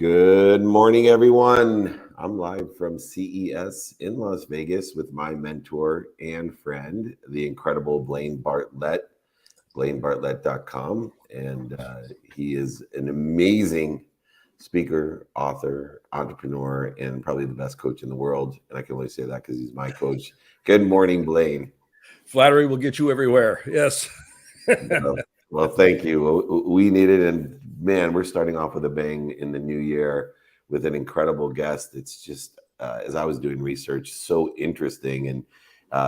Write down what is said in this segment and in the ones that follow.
Good morning, everyone. I'm live from CES in Las Vegas with my mentor and friend, the incredible Blaine Bartlett, blainebartlett.com. And he is an amazing speaker, author, entrepreneur, and probably the best coach in the world. And I can only say that because he's my coach. Good morning, Blaine. Flattery will get you everywhere. Yes. Well, thank you. We need it. And man, we're starting off with a bang in the new year with an incredible guest. It's just, as I was doing research, so interesting. And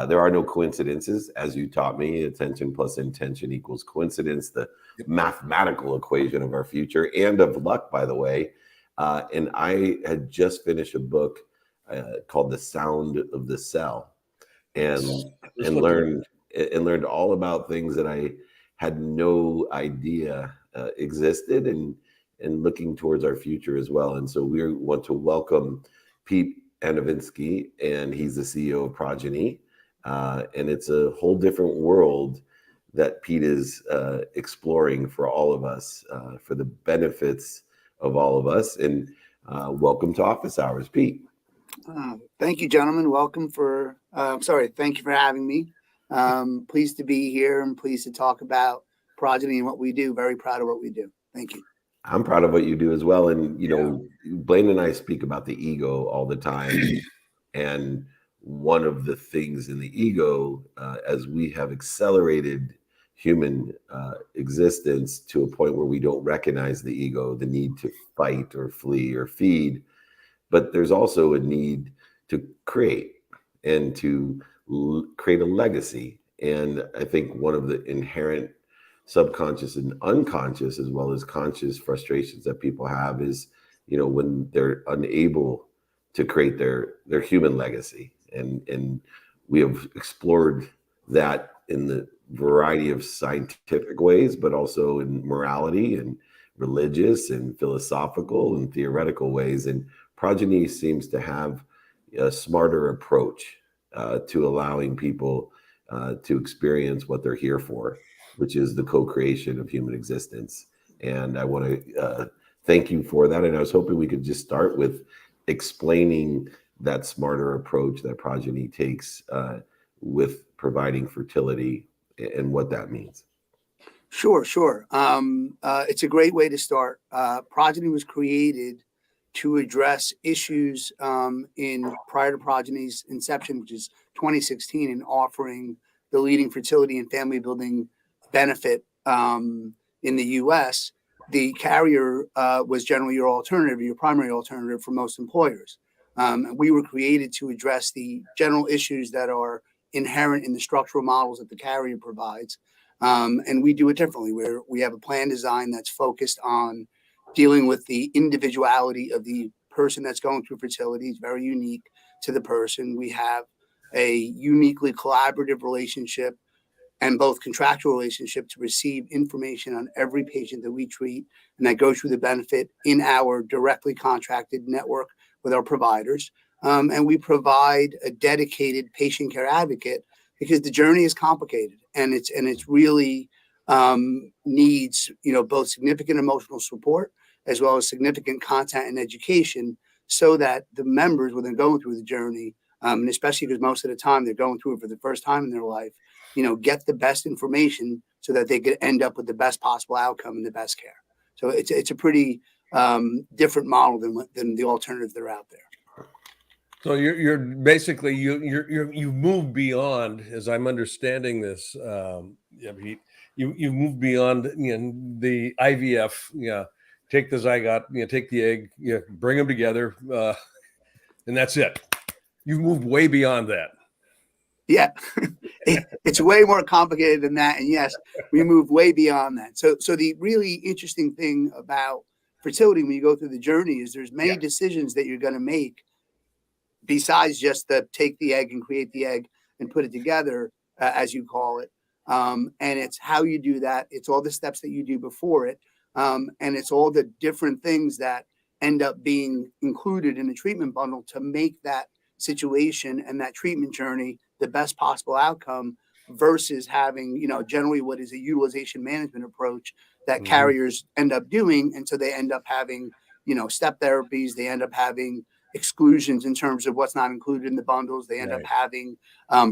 there are no coincidences, as you taught me. Attention plus intention equals coincidence, the mathematical equation of our future and of luck, by the way. And I had just finished a book called The Sound of the Cell, and learned all about things that I had no idea existed, and looking towards our future as well. And so we want to welcome Pete Anevsk, and he's the CEO of Progyny. And it's a whole different world that Pete is exploring for all of us, for the benefits of all of us. And welcome to Office Hours, Pete. Thank you, gentlemen. Thank you for having me. Pleased to be here and pleased to talk about Progyny and what we do. Very proud of what we do. Thank you. I'm proud of what you do as well. And, you know, Blaine and I speak about the ego all the time. And one of the things in the ego, as we have accelerated human existence to a point where we don't recognize the ego, the need to fight or flee or feed, but there's also a need to create and to create a legacy. And I think one of the inherent subconscious and unconscious, as well as conscious frustrations that people have is, you know, when they're unable to create their human legacy. And we have explored that in the variety of scientific ways, but also in morality and religious and philosophical and theoretical ways. And Progyny seems to have a smarter approach to allowing people to experience what they're here for, which is the co-creation of human existence. And I want to thank you for that. And I was hoping we could just start with explaining that smarter approach that Progyny takes with providing fertility and what that means. Sure. It's a great way to start. Progyny was created to address issues prior to Progyny's inception, which is 2016, and offering the leading fertility and family building benefit in the U.S. The carrier was generally your primary alternative for most employers. We were created to address the general issues that are inherent in the structural models that the carrier provides. And we do it differently, where we have a plan design that's focused on dealing with the individuality of the person that's going through fertility. It's very unique to the person. We have a uniquely collaborative relationship and both contractual relationship to receive information on every patient that we treat, and that goes through the benefit in our directly contracted network with our providers. And we provide a dedicated patient care advocate because the journey is complicated, and it's really needs, you know, both significant emotional support as well as significant content and education, so that the members, when they're going through the journey, and especially because most of the time they're going through it for the first time in their life, you know, get the best information so that they could end up with the best possible outcome and the best care. So it's a pretty different model than the alternatives that are out there. So you're basically you move beyond, as I'm understanding this. You move beyond, you know, the IVF. Take the zygote, take the egg, bring them together, and that's it. You've moved way beyond that. Yeah, it's way more complicated than that. And yes, we move way beyond that. So the really interesting thing about fertility when you go through the journey is there's many decisions that you're going to make besides just take the egg and create the egg and put it together, as you call it. And it's how you do that. It's all the steps that you do before it. And it's all the different things that end up being included in the treatment bundle to make that situation and that treatment journey the best possible outcome, versus having, you know, generally what is a utilization management approach that carriers end up doing. And so they end up having step therapies. They end up having exclusions in terms of what's not included in the bundles. They end up having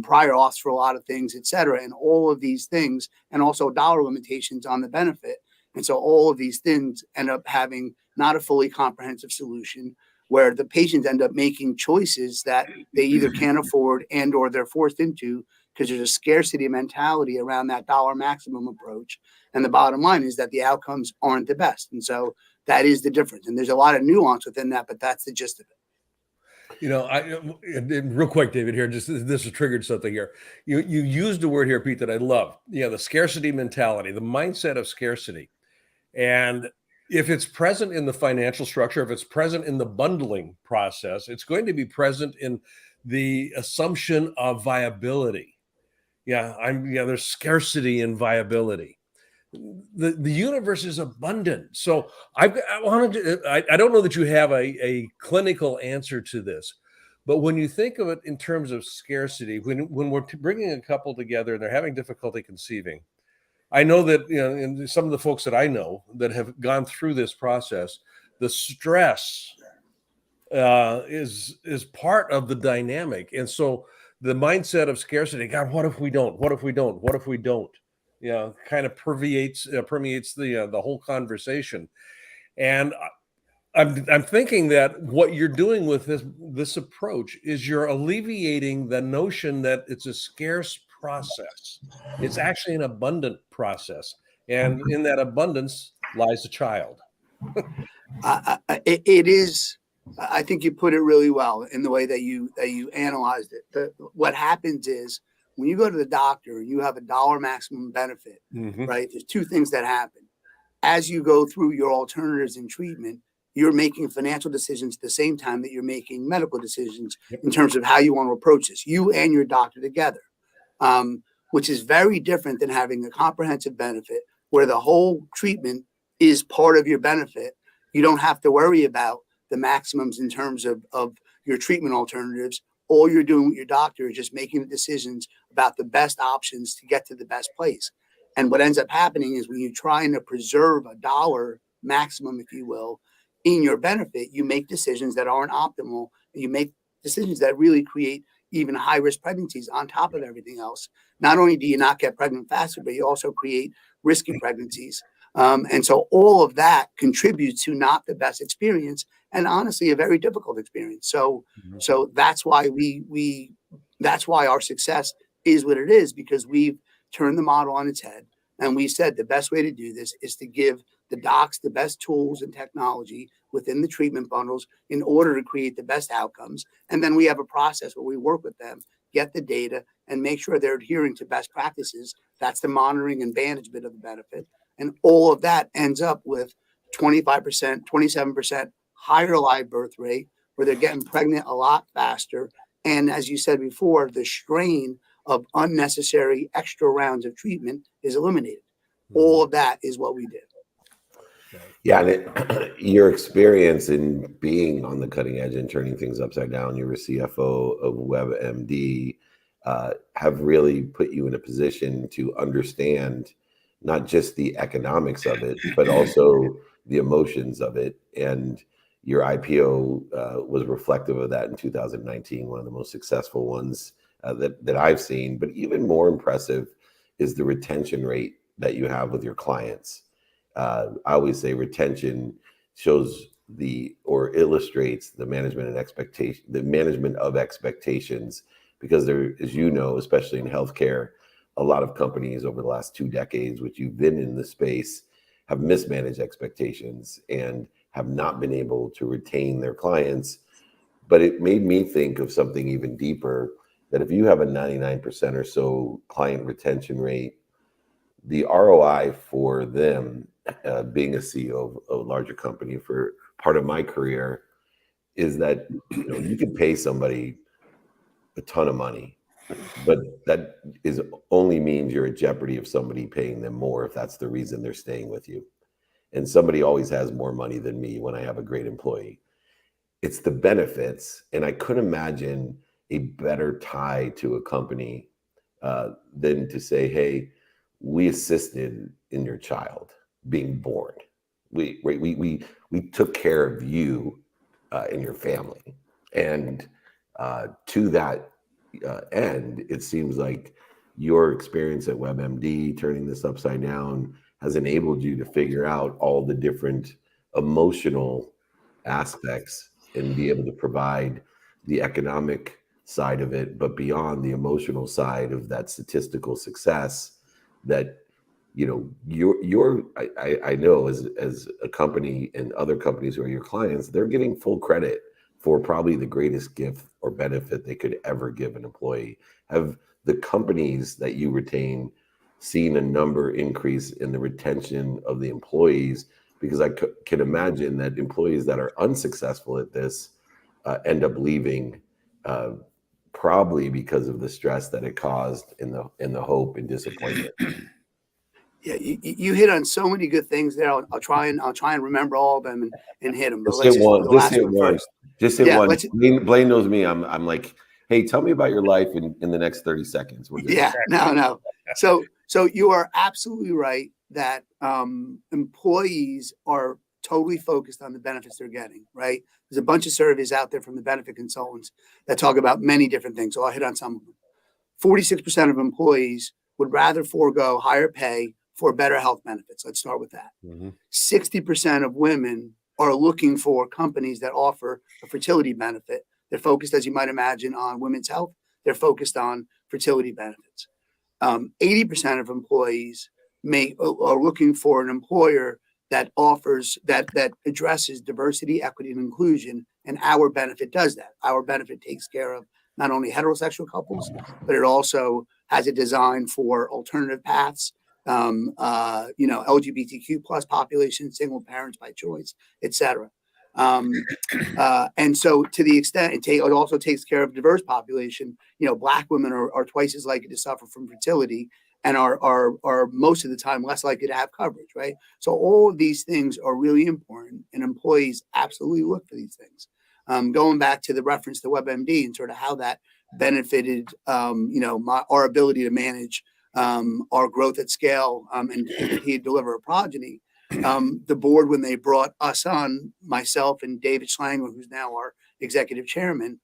prior auths for a lot of things, et cetera. And all of these things, and also dollar limitations on the benefit. And so all of these things end up having not a fully comprehensive solution, where the patients end up making choices that they either can't afford and or they're forced into, because there's a scarcity mentality around that dollar maximum approach. And the bottom line is that the outcomes aren't the best. And so that is the difference. And there's a lot of nuance within that, but that's the gist of it. Real quick, David, here, just this has triggered something here. You used a word here, Pete, that I love. The scarcity mentality, the mindset of scarcity. And if it's present in the financial structure, if it's present in the bundling process, it's going to be present in the assumption of viability. There's scarcity and viability. The universe is abundant. So I don't know that you have a clinical answer to this, but when you think of it in terms of scarcity, when we're bringing a couple together and they're having difficulty conceiving, I know that, and some of the folks that I know that have gone through this process, the stress is part of the dynamic. And so the mindset of scarcity, God, what if we don't? What if we don't? What if we don't? Kind of permeates the whole conversation. And I'm thinking that what you're doing with this approach is you're alleviating the notion that it's a scarce process. It's actually an abundant process, and in that abundance lies a child. It is. I think you put it really well in the way that you analyzed it. What happens is, when you go to the doctor, you have a dollar maximum benefit, right? There's two things that happen. As you go through your alternatives in treatment, you're making financial decisions at the same time that you're making medical decisions in terms of how you want to approach this, you and your doctor together, which is very different than having a comprehensive benefit where the whole treatment is part of your benefit. You don't have to worry about the maximums in terms of your treatment alternatives. All you're doing with your doctor is just making the decisions about the best options to get to the best place. And what ends up happening is when you're trying to preserve a dollar maximum, if you will, in your benefit, you make decisions that aren't optimal. You make decisions that really create even high-risk pregnancies on top of everything else. Not only do you not get pregnant faster, but you also create risky pregnancies. And so all of that contributes to not the best experience, and honestly, a very difficult experience. So that's why that's why our success is what it is, because we've turned the model on its head. And we said the best way to do this is to give the docs the best tools and technology within the treatment bundles in order to create the best outcomes. And then we have a process where we work with them, get the data, and make sure they're adhering to best practices. That's the monitoring and management of the benefit. And all of that ends up with 25%, 27% higher live birth rate, where they're getting pregnant a lot faster. And as you said before, the strain of unnecessary extra rounds of treatment is eliminated. All of that is what we did. Yeah, and your experience in being on the cutting edge and turning things upside down, you were CFO of WebMD, have really put you in a position to understand not just the economics of it, but also the emotions of it. And your IPO was reflective of that in 2019, one of the most successful ones that I've seen. But even more impressive is the retention rate that you have with your clients. I always say retention shows or illustrates the management of expectations, because there, as you know, especially in healthcare, a lot of companies over the last 2 decades, which you've been in the space, have mismanaged expectations and have not been able to retain their clients. But it made me think of something even deeper, that if you have a 99% or so client retention rate, the ROI for them, being a CEO of a larger company for part of my career, is that you can pay somebody a ton of money, but that only means you're at jeopardy of somebody paying them more if that's the reason they're staying with you. And somebody always has more money than me when I have a great employee. It's the benefits, and I couldn't imagine a better tie to a company than to say, hey, we assisted in your child being born. we took care of you and your family. And to that end, it seems like your experience at WebMD, turning this upside down, has enabled you to figure out all the different emotional aspects and be able to provide the economic side of it, but beyond the emotional side of that statistical success that, you know, I know as a company and other companies who are your clients, they're getting full credit for probably the greatest gift or benefit they could ever give an employee. Have the companies that you retain seen a number increase in the retention of the employees? Because I can imagine that employees that are unsuccessful at this end up leaving, probably because of the stress that it caused in the hope and disappointment. Yeah, you hit on so many good things there. I'll try and remember all of them and hit them. But Just let's hit just do one. the Just last hit one one. first. Just hit Yeah, one. let's. Blaine knows me. I'm like, hey, tell me about your life in the next 30 seconds. We're good. Yeah, no. So you are absolutely right that employees are totally focused on the benefits they're getting, right? There's a bunch of surveys out there from the benefit consultants that talk about many different things. So I'll hit on some of them. 46% of employees would rather forego higher pay for better health benefits. Let's start with that. 60% of women are looking for companies that offer a fertility benefit. They're focused, as you might imagine, on women's health. They're focused on fertility benefits. 80% of employees are looking for an employer that offers that addresses diversity, equity, and inclusion. And our benefit does that. Our benefit takes care of not only heterosexual couples, but it also has a design for alternative paths, LGBTQ plus population, single parents by choice, et cetera. And so to the extent it also takes care of diverse population, Black women are twice as likely to suffer from fertility and are most of the time less likely to have coverage, right? So all of these things are really important, and employees absolutely look for these things. Going back to the reference to WebMD and sort of how that benefited, our ability to manage our growth at scale and continue to deliver a Progyny. The board, when they brought us on, myself and David Schlanger, who's now our executive chairman,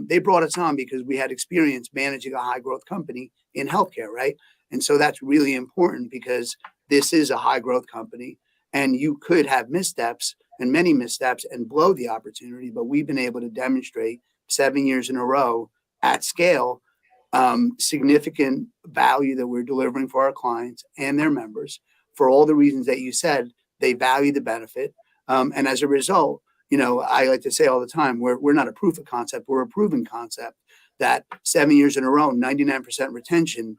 they brought us on because we had experience managing a high growth company in healthcare, right? And so that's really important because this is a high growth company and you could have missteps and many missteps and blow the opportunity. But we've been able to demonstrate 7 years in a row at scale, significant value that we're delivering for our clients and their members for all the reasons that you said. They value the benefit. And as a result, I like to say all the time, we're not a proof of concept, we're a proven concept that 7 years in a row, 99% retention.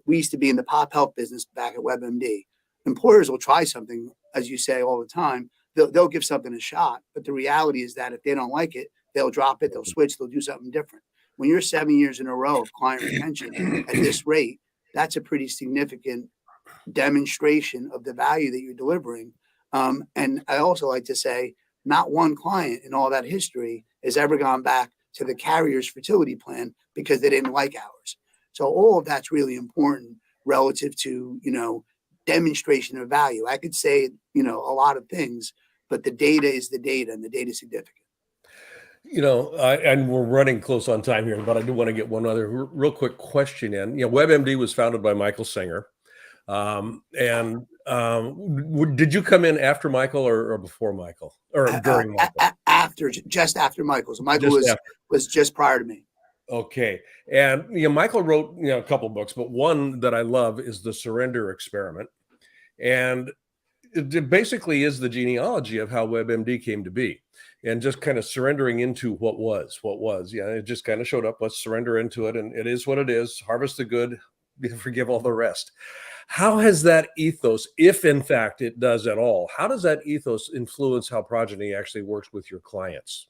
We used to be in the pop health business back at WebMD. Employers will try something, as you say all the time, they'll give something a shot. But the reality is that if they don't like it, they'll drop it, they'll switch, they'll do something different. When you're 7 years in a row of client retention at this rate, that's a pretty significant demonstration of the value that you're delivering. And I also like to say, not one client in all that history has ever gone back to the carrier's fertility plan because they didn't like ours. So all of that's really important relative to, demonstration of value. I could say, a lot of things, but the data is the data and the data is significant. And we're running close on time here, but I do want to get one other real quick question in. WebMD was founded by Michael Singer. Did you come in after Michael or before Michael or during Michael? Just after Michael. So Michael was just prior to me. Okay. And Michael wrote a couple of books, but one that I love is The Surrender Experiment. And it basically is the genealogy of how WebMD came to be, and just kind of surrendering into what was. Yeah, it just kind of showed up. Let's surrender into it, and it is what it is. Harvest the good, forgive all the rest. How has that ethos, if in fact it does at all, how does that ethos influence how Progyny actually works with your clients?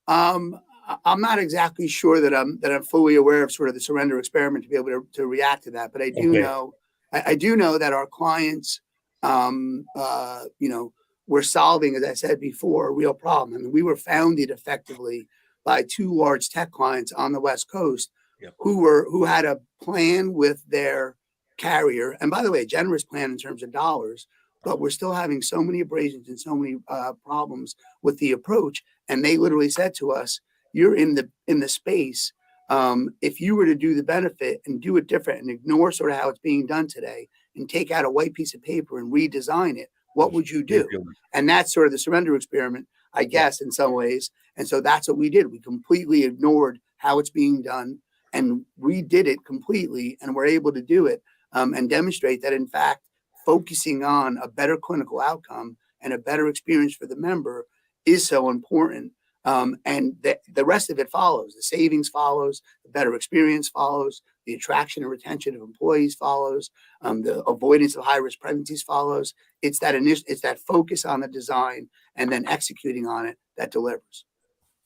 I'm not exactly sure that I'm fully aware of sort of the surrender experiment to be able to react to that, but I do know. I do know that our clients, we're solving, as I said before, a real problem. I mean, we were founded effectively by two large tech clients on the West Coast who had a plan with their carrier. And by the way, a generous plan in terms of dollars, but we're still having so many abrasions and so many problems with the approach. And they literally said to us, you're in the space. If you were to do the benefit and do it different and ignore sort of how it's being done today and take out a white piece of paper and redesign it, what would you do? And that's sort of the surrender experiment, I guess, in some ways. And so that's what we did. We completely ignored how it's being done and redid it completely, and we're able to do it and demonstrate that, in fact, focusing on a better clinical outcome and a better experience for the member is so important. And the rest of it follows. The savings follows, the better experience follows, the attraction and retention of employees follows, the avoidance of high-risk pregnancies follows. It's that focus on the design and then executing on it that delivers.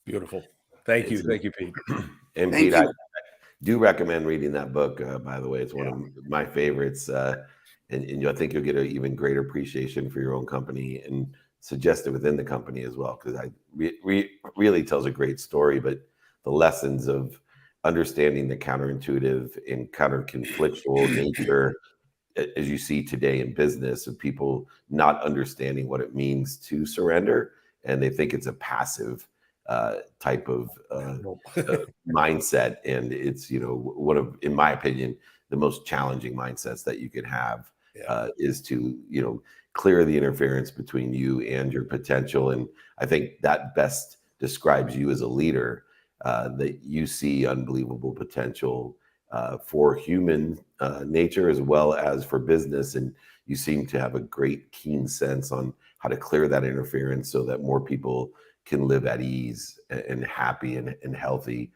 Beautiful. Thank you, Pete. And Pete, I do recommend reading that book. By the way, it's one of my favorites, and I think you'll get an even greater appreciation for your own company and suggest it within the company as well, because really tells a great story. But the lessons of understanding the counterintuitive and counter-conflictual nature, as you see today in business, of people not understanding what it means to surrender, and they think it's a passive type of mindset. And it's, one of, in my opinion, the most challenging mindsets that you could have is to, clear the interference between you and your potential. And I think that best describes you as a leader, that you see unbelievable potential for human nature as well as for business. And you seem to have a great keen sense on how to clear that interference so that more people can live at ease and happy and healthy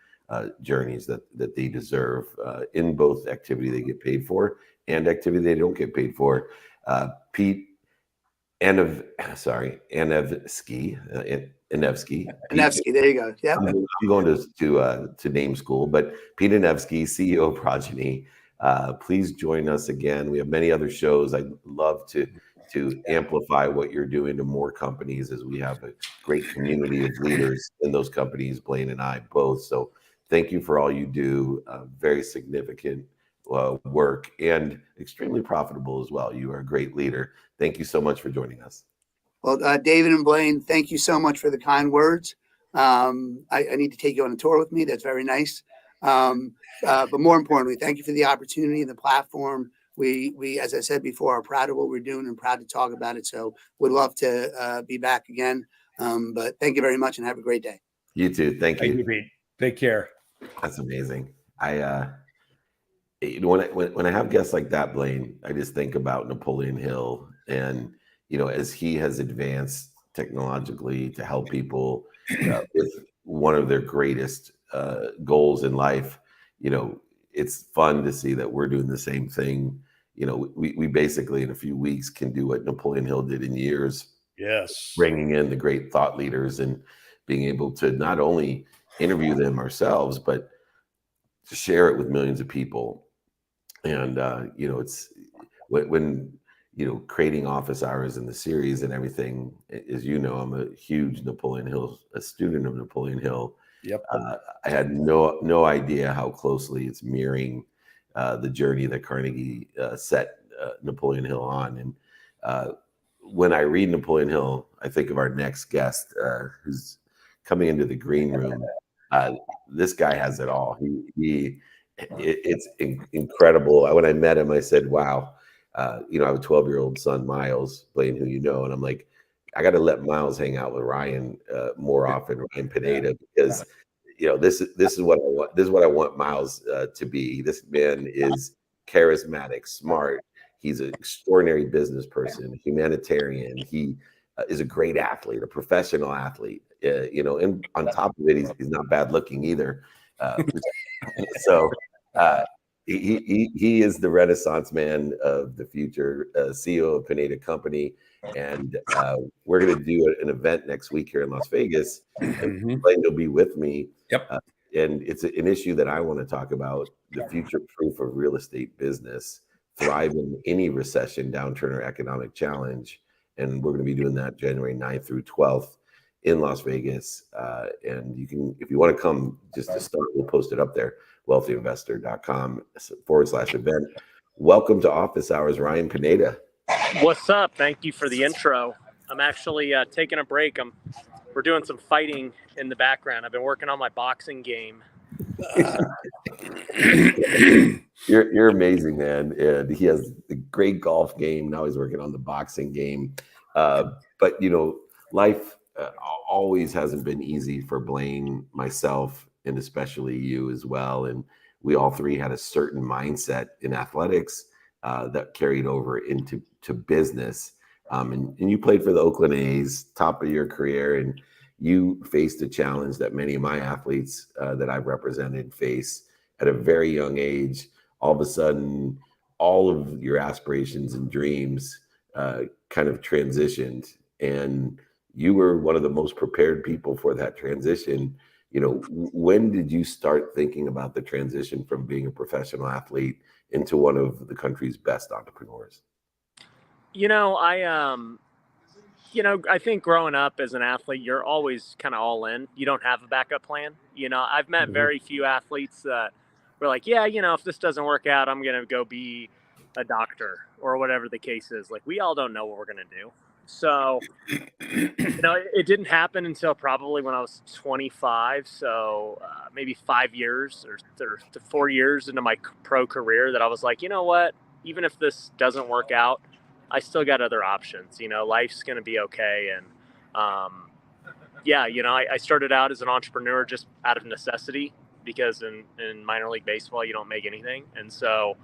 journeys that they deserve in both activity they get paid for and activity they don't get paid for. Pete Anevsk. Anevsk, there you go. Yeah, I'm going to name school, but Pete Anevsk, CEO of Progyny. Please join us again. We have many other shows. I'd love to amplify what you're doing to more companies, as we have a great community of leaders in those companies, Blaine and I both. So thank you for all you do. Very significant work and extremely profitable as well. You are a great leader. Thank you so much for joining us. Well, David and Blaine, thank you so much for the kind words. I need to take you on a tour with me. That's very nice. But more importantly, thank you for the opportunity and the platform. We, as I said before, are proud of what we're doing and proud to talk about it. So would love to be back again. But thank you very much and have a great day. You too. Thank you. Thank you, Pete. Take care. That's amazing. When I have guests like that, Blaine, I just think about Napoleon Hill, and as he has advanced technologically to help people with one of their greatest goals in life. It's fun to see that we're doing the same thing. We basically in a few weeks can do what Napoleon Hill did in years. Yes, bringing in the great thought leaders and being able to not only interview them ourselves, but to share it with millions of people. And it's when creating office hours in the series and everything, as I'm a huge a student of Napoleon Hill. Yep. I had no idea how closely it's mirroring the journey that Carnegie set Napoleon Hill on. And when I read Napoleon Hill, I think of our next guest who's coming into the green room. This guy has it all. It's incredible. When I met him, I said, wow, I have a 12-year-old son, Miles, Blaine, who and I'm like, I got to let Miles hang out with Ryan more often, Ryan Pineda, because this is what I want. This is what I want Miles to be. This man is charismatic, smart. He's an extraordinary business person, humanitarian. He is a great athlete, a professional athlete. And on top of it, he's not bad looking either. So he is the Renaissance man of the future, CEO of Pineda Company. And we're going to do an event next week here in Las Vegas. And Blaine will be with me. Yep. And it's an issue that I want to talk about, the future proof of real estate business, thrive in any recession, downturn, or economic challenge. And we're going to be doing that January 9th through 12th in Las Vegas. And you can, if you want to come just to start, we'll post it up there, wealthyinvestor.com/event. Welcome to Office Hours, Ryan Pineda. What's up? Thank you for the intro. I'm actually taking a break. We're doing some fighting in the background. I've been working on my boxing game. You're amazing, man. And he has a great golf game. Now he's working on the boxing game. But life always hasn't been easy for Blaine, myself, and especially you as well. And we all three had a certain mindset in athletics that carried over into business. And you played for the Oakland A's, top of your career, and you faced a challenge that many of my athletes that I've represented face at a very young age. All of a sudden, all of your aspirations and dreams kind of transitioned, and you were one of the most prepared people for that transition. When did you start thinking about the transition from being a professional athlete into one of the country's best entrepreneurs? I think growing up as an athlete, you're always kind of all in. You don't have a backup plan. I've met very few athletes that were like, yeah, if this doesn't work out, I'm going to go be a doctor or whatever the case is. Like, we all don't know what we're going to do. So, it didn't happen until probably when I was 25. So maybe 5 years or 4 years into my pro career that I was like, you know what, even if this doesn't work out, I still got other options. Life's going to be okay. And I started out as an entrepreneur just out of necessity, because in minor league baseball, you don't make anything. And so,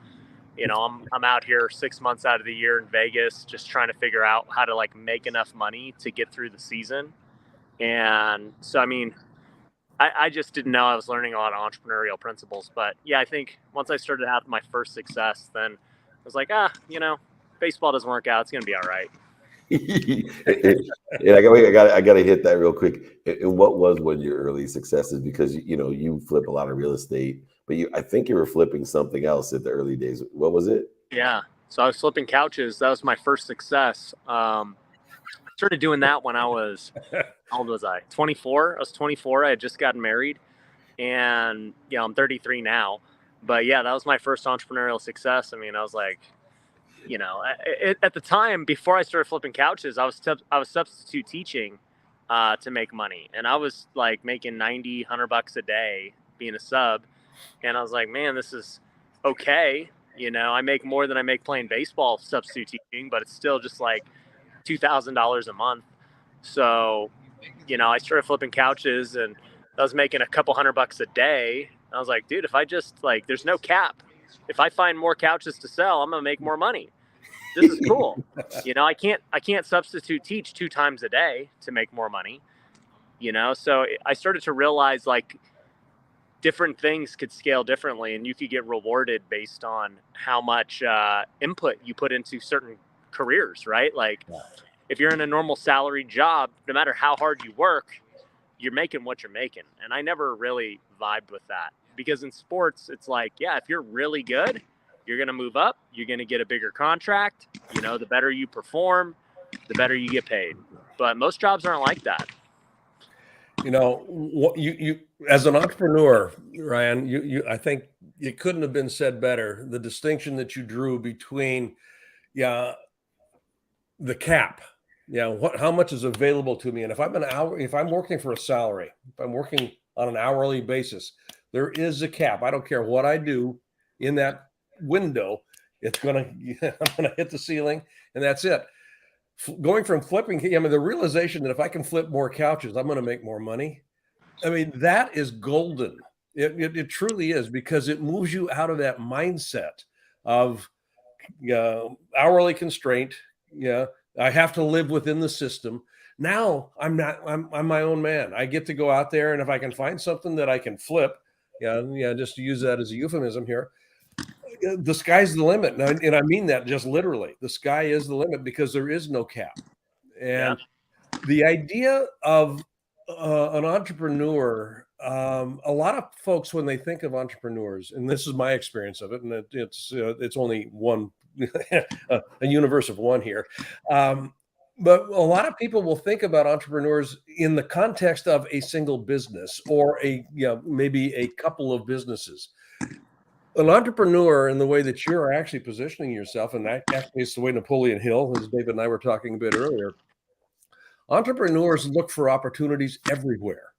I'm out here 6 months out of the year in Vegas, just trying to figure out how to make enough money to get through the season. And so, I just didn't know I was learning a lot of entrepreneurial principles. But yeah, I think once I started to have my first success, then I was like, baseball doesn't work out, it's going to be all right. Yeah, I got to hit that real quick. And what was one of your early successes? Because you flip a lot of real estate, but I think you were flipping something else at the early days. What was it? Yeah, so I was flipping couches. That was my first success. Started doing that when I was, how old was I? 24. I was 24. I had just gotten married, and I'm 33 now. But yeah, that was my first entrepreneurial success. I was like, at the time, before I started flipping couches, I was substitute teaching to make money. And I was making $90, $100 a day being a sub. And I was like, man, this is okay. I make more than I make playing baseball substitute teaching, but it's still just $2,000 a month. So, I started flipping couches, and I was making a couple $100 a day. I was like, dude, if I just there's no cap. If I find more couches to sell, I'm going to make more money. This is cool. I can't substitute teach 2 times a day to make more money, So I started to realize different things could scale differently, and you could get rewarded based on how much input you put into certain careers, right? If you're in a normal salaried job, no matter how hard you work, you're making what you're making. And I never really vibed with that, because in sports, it's if you're really good, you're going to move up, you're going to get a bigger contract. The better you perform, the better you get paid. But most jobs aren't like that. What you as an entrepreneur, Ryan, I think it couldn't have been said better. The distinction that you drew between, the cap, how much is available to me, and if I'm working for a salary, if I'm working on an hourly basis, there is a cap. I don't care what I do in that window, I'm gonna hit the ceiling, and that's it. Going from flipping, the realization that if I can flip more couches, I'm going to make more money. That is golden. It truly is, because it moves you out of that mindset of hourly constraint. I have to live within the system. Now I'm my own man. I get to go out there, and if I can find something that I can flip, just to use that as a euphemism here, the sky's the limit. And I mean that just literally. The sky is the limit, because there is no cap. And the idea of an entrepreneur, a lot of folks, when they think of entrepreneurs, and this is my experience of it, and it's only one, a universe of one here. But a lot of people will think about entrepreneurs in the context of a single business, or maybe a couple of businesses. an entrepreneur in the way that you're actually positioning yourself, and that actually is the way Napoleon Hill, as David and I were talking a bit earlier, entrepreneurs look for opportunities everywhere.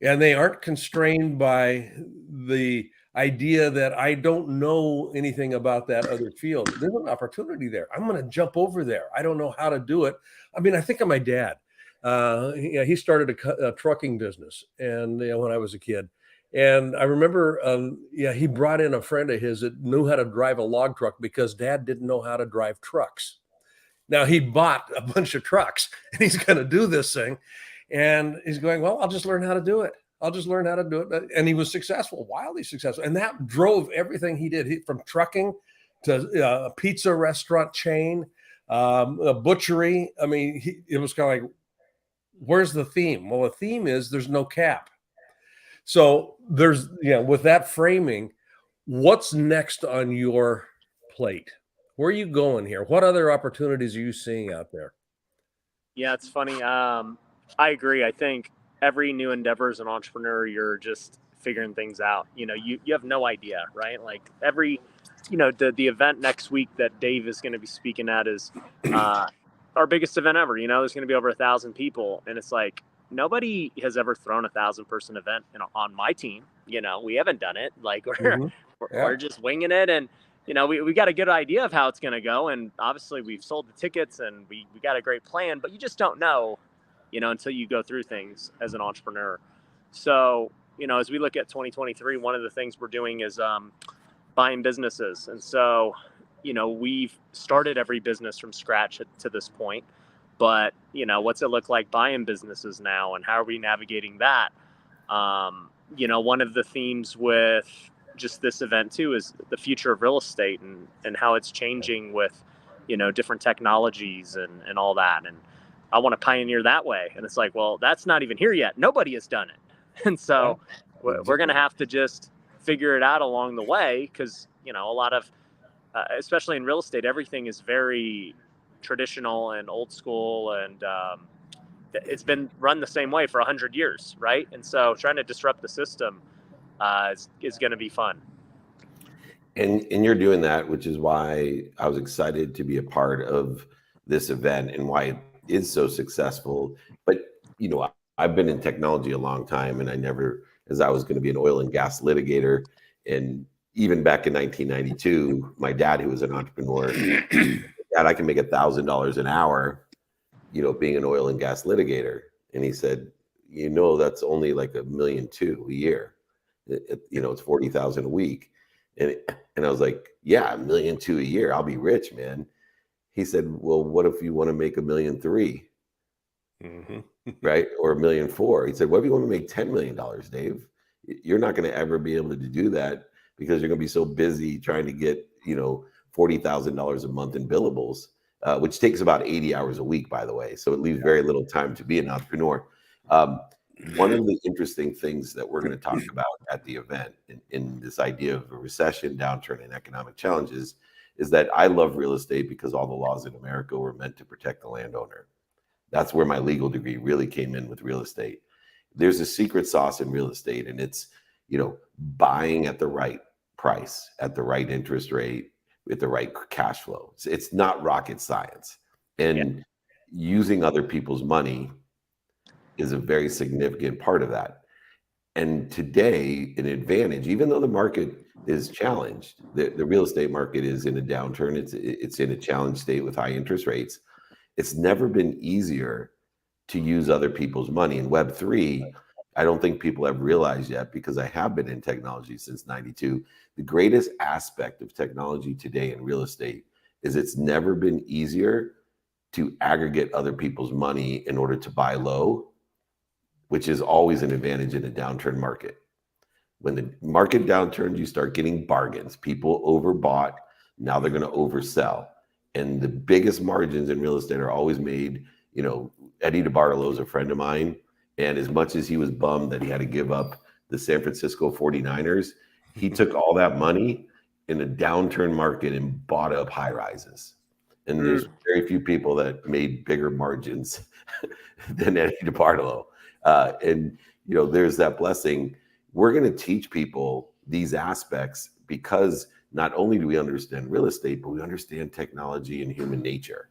And they aren't constrained by the idea that I don't know anything about that other field. There's an opportunity there. I'm going to jump over there. I don't know how to do it. I mean, I think of my dad. He started a trucking business, and when I was a kid, and I remember, he brought in a friend of his that knew how to drive a log truck because Dad didn't know how to drive trucks. Now he bought a bunch of trucks, and he's going to do this thing. And he's going, well, I'll just learn how to do it. I'll just learn how to do it. And he was successful, wildly successful. And that drove everything he did, from trucking to a pizza restaurant chain, a butchery. I mean, it was kind of like, where's the theme? Well, the theme is there's no cap. So there's, with that framing, what's next on your plate? Where are you going here? What other opportunities are you seeing out there? Yeah, it's funny. I agree. I think every new endeavor as an entrepreneur, you're just figuring things out. You have no idea, right? Like every, the event next week that Dave is going to be speaking at is our biggest event ever. There's going to be over 1,000 people. And it's like, nobody has ever thrown 1,000-person event on my team. We haven't done it. Like we're just winging it. And, we got a good idea of how it's going to go. And obviously we've sold the tickets and we got a great plan, but you just don't know, until you go through things as an entrepreneur. So, as we look at 2023, one of the things we're doing is buying businesses. And so, we've started every business from scratch to this point. But, what's it look like buying businesses now, and how are we navigating that? One of the themes with just this event too is the future of real estate and how it's changing with, different technologies and all that. And I want to pioneer that way. And it's like, well, that's not even here yet. Nobody has done it. And so we're going to have to just figure it out along the way. Cause a lot of, especially in real estate, everything is very traditional and old school. And it's been run the same way for 100 years. Right. And so trying to disrupt the system is going to be fun. And you're doing that, which is why I was excited to be a part of this event and why it is so successful. But, I've been in technology a long time, and I never, as I was going to be an oil and gas litigator. And even back in 1992, my dad, who was an entrepreneur, Dad, I can make $1,000 an hour, being an oil and gas litigator. And he said, that's only like $1.2 million a year. It's 40,000 a week. And I was like, yeah, $1.2 million a year. I'll be rich, man. He said, well, what if you want to make $1.3 million? Mm-hmm. Right? Or $1.4 million. He said, what if you want to make $10 million, Dave? You're not going to ever be able to do that because you're going to be so busy trying to get, $40,000 a month in billables, which takes about 80 hours a week, by the way. So it leaves very little time to be an entrepreneur. One of the interesting things that we're going to talk about at the event in this idea of a recession, downturn, and economic challenges is that I love real estate because all the laws in America were meant to protect the landowner. That's where my legal degree really came in with real estate. There's a secret sauce in real estate, and it's, buying at the right price, at the right interest rate, with the right cash flow. It's not rocket science. And using other people's money is a very significant part of that. And today, an advantage, even though the market is challenged, the real estate market is in a downturn. It's in a challenged state with high interest rates. It's never been easier to use other people's money. In Web3, I don't think people have realized yet, because I have been in technology since 92. The greatest aspect of technology today in real estate is it's never been easier to aggregate other people's money in order to buy low, which is always an advantage in a downturn market. When the market downturns, you start getting bargains. People overbought, now they're going to oversell. And the biggest margins in real estate are always made. Eddie DeBartolo is a friend of mine. And as much as he was bummed that he had to give up the San Francisco 49ers, he took all that money in a downturn market and bought up high rises. And there's very few people that made bigger margins than Eddie DeBartolo. And there's that blessing. We're going to teach people these aspects because not only do we understand real estate, but we understand technology and human nature.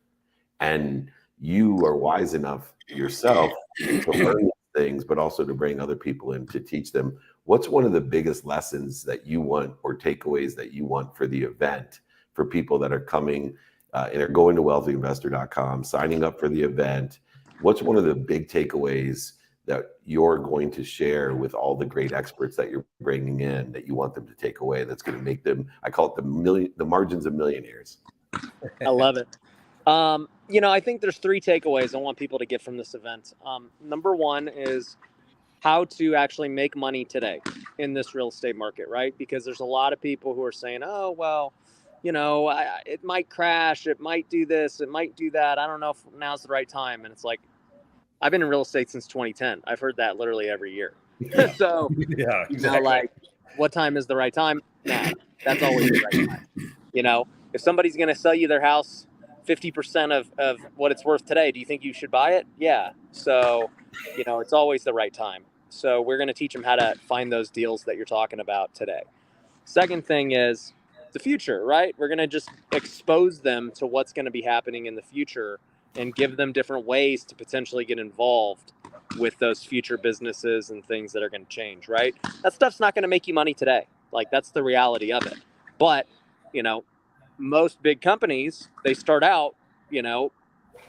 And you are wise enough yourself to learn things, but also to bring other people in to teach them. What's one of the biggest lessons that you want, or takeaways that you want for the event, for people that are coming and are going to wealthyinvestor.com, signing up for the event? What's one of the big takeaways that you're going to share with all the great experts that you're bringing in, that you want them to take away, that's going to make them, I call it the margins of millionaires? I love it. I think there's 3 takeaways I want people to get from this event. Number 1 is how to actually make money today in this real estate market, right? Because there's a lot of people who are saying, oh, well, it might crash, it might do this, it might do that. I don't know if now's the right time. And it's like, I've been in real estate since 2010. I've heard that literally every year. So, Yeah, exactly. what time is the right time? Nah, that's always the right time. If somebody's going to sell you their house 50% of what it's worth today, do you think you should buy it? Yeah. So, it's always the right time. So we're going to teach them how to find those deals that you're talking about today. Second thing is the future, right? We're going to just expose them to what's going to be happening in the future and give them different ways to potentially get involved with those future businesses and things that are going to change, right? That stuff's not going to make you money today. Like, that's the reality of it. But, most big companies, they start out,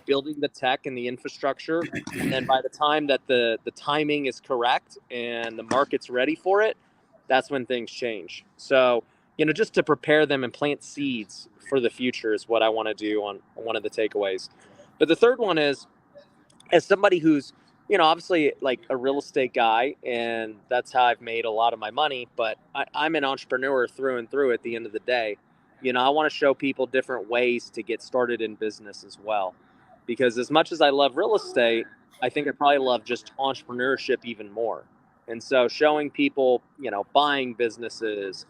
building the tech and the infrastructure. And then by the time that the timing is correct and the market's ready for it, that's when things change. So, just to prepare them and plant seeds for the future is what I want to do on one of the takeaways. But the third one is, as somebody who's, obviously like a real estate guy, and that's how I've made a lot of my money, but I'm an entrepreneur through and through at the end of the day. I want to show people different ways to get started in business as well. Because as much as I love real estate, I think I probably love just entrepreneurship even more. And so showing people, buying businesses,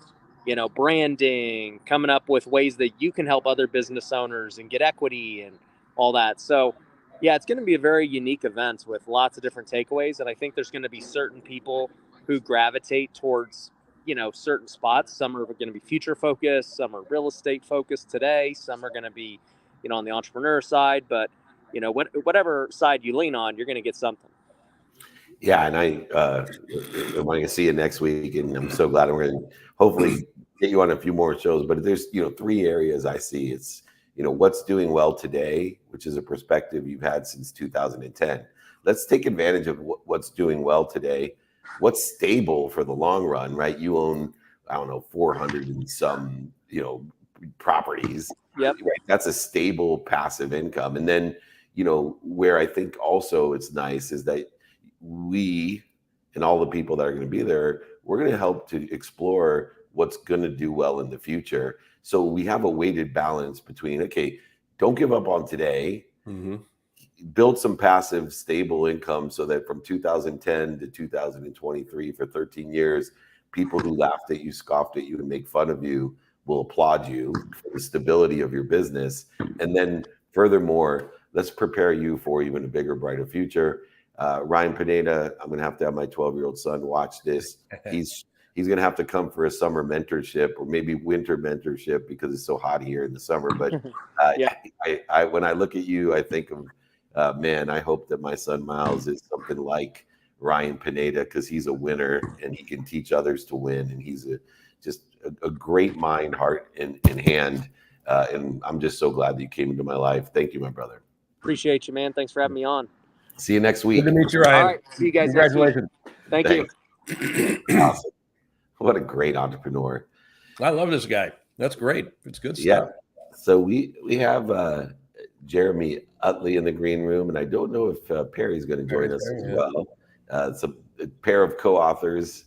branding, coming up with ways that you can help other business owners and get equity and all that. So, yeah, it's going to be a very unique event with lots of different takeaways. And I think there's going to be certain people who gravitate towards, certain spots. Some are going to be future focused. Some are real estate focused today. Some are going to be, on the entrepreneur side. But, whatever side you lean on, you're going to get something. Yeah, and I want to see you next week, and I'm so glad we're going to hopefully get you on a few more shows. But there's 3 areas I see. It's what's doing well today, which is a perspective you've had since 2010. Let's take advantage of what's doing well today. What's stable for the long run, right? You own, I don't know, 400 and some properties. Yep. Right? That's a stable passive income. And then where I think also it's nice is that we and all the people that are going to be there, we're going to help to explore what's going to do well in the future. So we have a weighted balance between, okay, don't give up on today, build some passive stable income so that from 2010 to 2023 for 13 years, people who laughed at you, scoffed at you, and make fun of you will applaud you for the stability of your business. And then furthermore, let's prepare you for even a bigger, brighter future. Ryan Pineda, I'm going to have my 12-year-old son watch this. He's going to have to come for a summer mentorship or maybe winter mentorship because it's so hot here in the summer. But Yeah. I when I look at you, I think of, man, I hope that my son Miles is something like Ryan Pineda, because he's a winner and he can teach others to win. And he's just a great mind, heart, and hand. And I'm just so glad that you came into my life. Thank you, my brother. Appreciate you, man. Thanks for having me on. See you next week. Good to meet you, Ryan. All right. See you guys Congratulations. next week. Thanks. Awesome. What a great entrepreneur. I love this guy. That's great. It's good stuff. Yeah. So we have Jeremy Utley in the green room, and I don't know if Perry's going to join us as well. It's a pair of co-authors.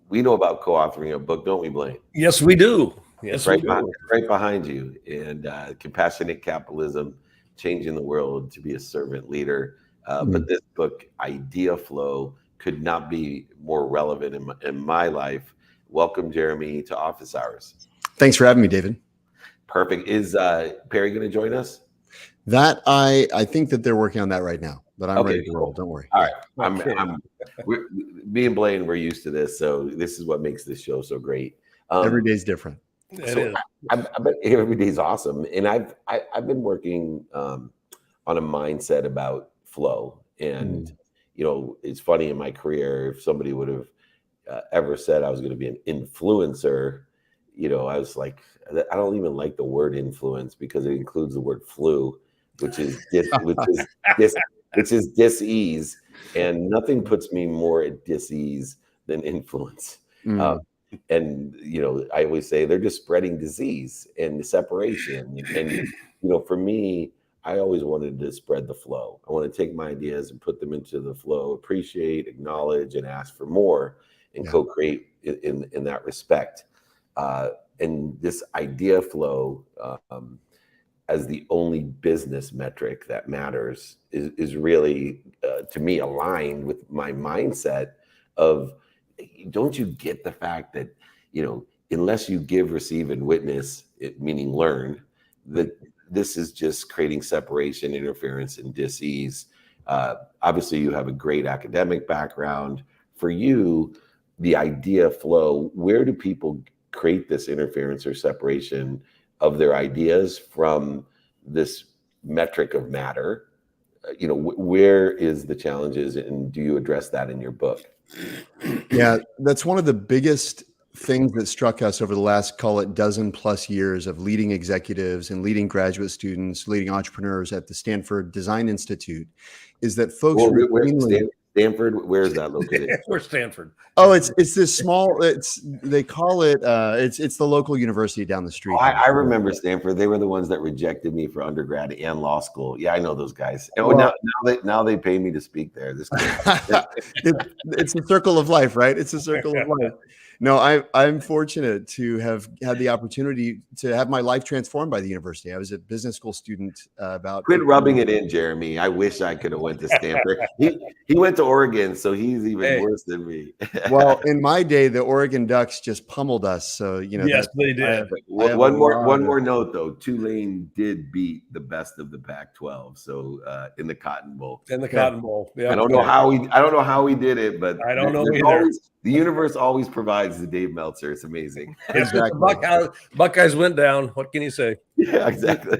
We know about co-authoring a book, don't we, Blaine? Yes, we do. Yes, right we do. Right behind you. And Compassionate Capitalism, Changing the World to be a Servant Leader. But this book, Idea Flow, could not be more relevant in my life. Welcome, Jeremy, to Office Hours. Thanks for having me, David. Perfect. Is Perry going to join us? That I think that they're working on that right now, but I'm ready to roll. Don't worry. All right. Me and Blaine, we're used to this. So this is what makes this show so great. Every day's different. It is. I bet every day's awesome, and I've been working on a mindset about flow, and it's funny in my career, if somebody would have ever said I was going to be an influencer, I was like, I don't even like the word influence because it includes the word flu, which is dis-ease, and nothing puts me more at dis-ease than influence. And I always say they're just spreading disease and separation. And for me, I always wanted to spread the flow. I want to take my ideas and put them into the flow, appreciate, acknowledge, and ask for more, and co-create in that respect. And this idea flow as the only business metric that matters is really, to me, aligned with my mindset of, don't you get the fact that, unless you give, receive, and witness, meaning learn, that this is just creating separation, interference, and dis-ease. Obviously, you have a great academic background. For you, the idea flow, where do people create this interference or separation of their ideas from this metric of matter? Where is the challenges, and do you address that in your book? Yeah, that's one of the biggest things that struck us over the last, call it, dozen plus years of leading executives and leading graduate students, leading entrepreneurs at the Stanford Design Institute, is that folks Stanford, where is that located? Where's Stanford? Oh, it's this small, they call it, it's the local university down the street. I remember Stanford. They were the ones that rejected me for undergrad and law school. Yeah, I know those guys. Now they pay me to speak there. It's a circle of life, right? It's a circle of life. No, I'm fortunate to have had the opportunity to have my life transformed by the university. I was a business school student about. Quit rubbing it in, Jeremy. I wish I could have went to Stanford. He went to Oregon, so he's even worse than me. Well, in my day, the Oregon Ducks just pummeled us. So yes, they did. One more note though. Tulane did beat the best of the Pac-12, so in the Cotton Bowl. Cotton Bowl. Yeah. I don't know how we did it, but I don't know either. The universe always provides the Dave Meltzer. It's amazing. Exactly. Buckeyes went down. What can you say? Yeah, exactly.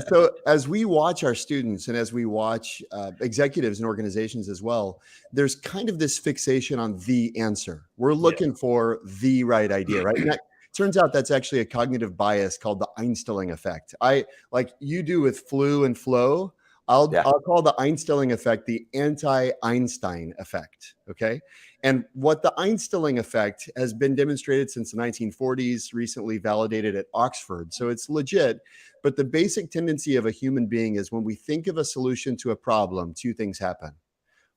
So as we watch our students and as we watch executives and organizations as well, there's kind of this fixation on the answer. We're looking for the right idea, right? And turns out that's actually a cognitive bias called the Einstellung effect. Like you do with flu and flow, I'll call the Einstellung effect the anti-Einstein effect, okay? And what the Einstellung effect has been demonstrated since the 1940s, recently validated at Oxford, so it's legit. But the basic tendency of a human being is when we think of a solution to a problem, two things happen.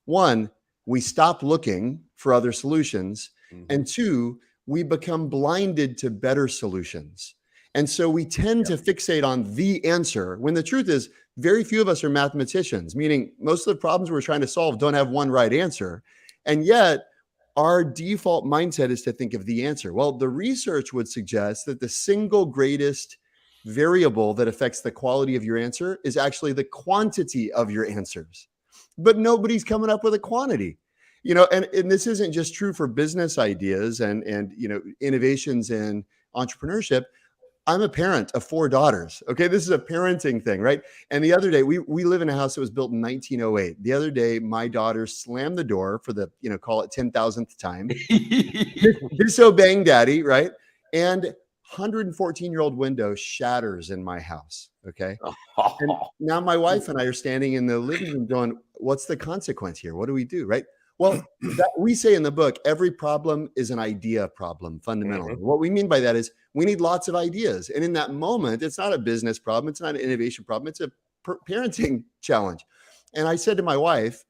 One, we stop looking for other solutions. And two, we become blinded to better solutions. And so we tend to fixate on the answer when the truth is very few of us are mathematicians, meaning most of the problems we're trying to solve don't have one right answer. And yet our default mindset is to think of the answer. Well, the research would suggest that the single greatest variable that affects the quality of your answer is actually the quantity of your answers. But nobody's coming up with a quantity. And this isn't just true for business ideas and innovations in entrepreneurship. I'm a parent of 4 daughters. Okay. This is a parenting thing, right? And the other day, we live in a house that was built in 1908. The other day, my daughter slammed the door for the, call it 10,000th time, disobeying daddy, right? And 114-year-old window shatters in my house. Okay. And now my wife and I are standing in the living room going, what's the consequence here? What do we do? Right. Well, we say in the book, every problem is an idea problem fundamentally. What we mean by that is we need lots of ideas. And in that moment, it's not a business problem. It's not an innovation problem. It's a parenting challenge. And I said to my wife,